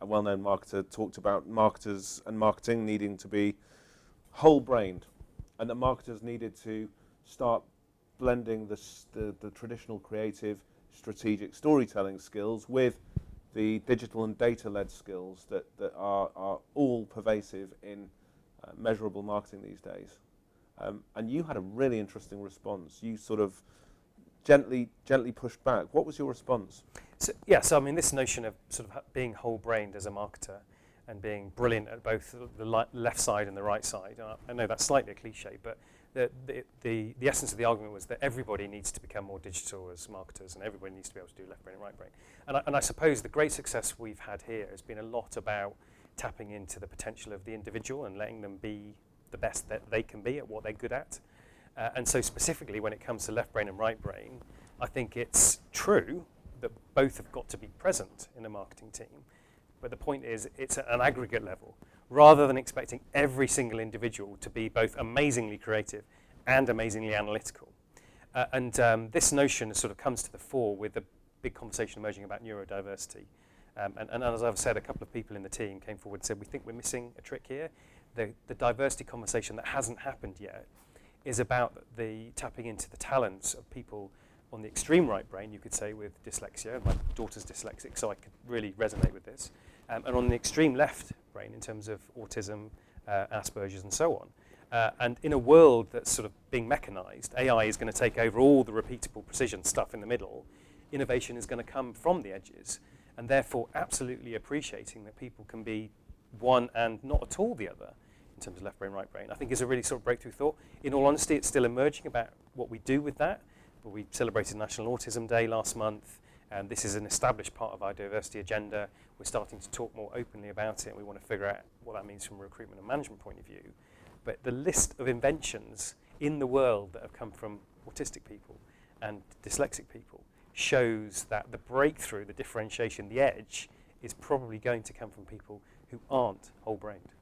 a well-known marketer, talked about marketers and marketing needing to be whole-brained, and that marketers needed to start blending the traditional creative, strategic storytelling skills with the digital and data-led skills that are all pervasive in measurable marketing these days. And you had a really interesting response. You sort of gently pushed back. What was your response? So I mean, this notion of sort of being whole-brained as a marketer and being brilliant at both the left side and the right side. I know that's slightly a cliche, but the essence of the argument was that everybody needs to become more digital as marketers, and everybody needs to be able to do left brain and right brain. And I suppose the great success we've had here has been a lot about tapping into the potential of the individual and letting them be the best that they can be at what they're good at. And so specifically when it comes to left brain and right brain, I think it's true that both have got to be present in a marketing team. But the point is, it's at an aggregate level. Rather than expecting every single individual to be both amazingly creative and amazingly analytical. This notion sort of comes to the fore with the big conversation emerging about neurodiversity. And as I've said, a couple of people in the team came forward and said, we think we're missing a trick here. The diversity conversation that hasn't happened yet is about the tapping into the talents of people on the extreme right brain, you could say, with dyslexia. My daughter's dyslexic, so I could really resonate with this. And on the extreme left brain in terms of autism, Asperger's and so on. And in a world that's sort of being mechanized, AI is going to take over all the repeatable precision stuff in the middle. Innovation is going to come from the edges, and therefore absolutely appreciating that people can be one and not at all the other in terms of left brain, right brain, I think is a really sort of breakthrough thought. In all honesty, it's still emerging about what we do with that. But we celebrated National Autism Day last month, and this is an established part of our diversity agenda. We're starting to talk more openly about it, and we want to figure out what that means from a recruitment and management point of view. But the list of inventions in the world that have come from autistic people and dyslexic people shows that the breakthrough, the differentiation, the edge, is probably going to come from people who aren't whole-brained.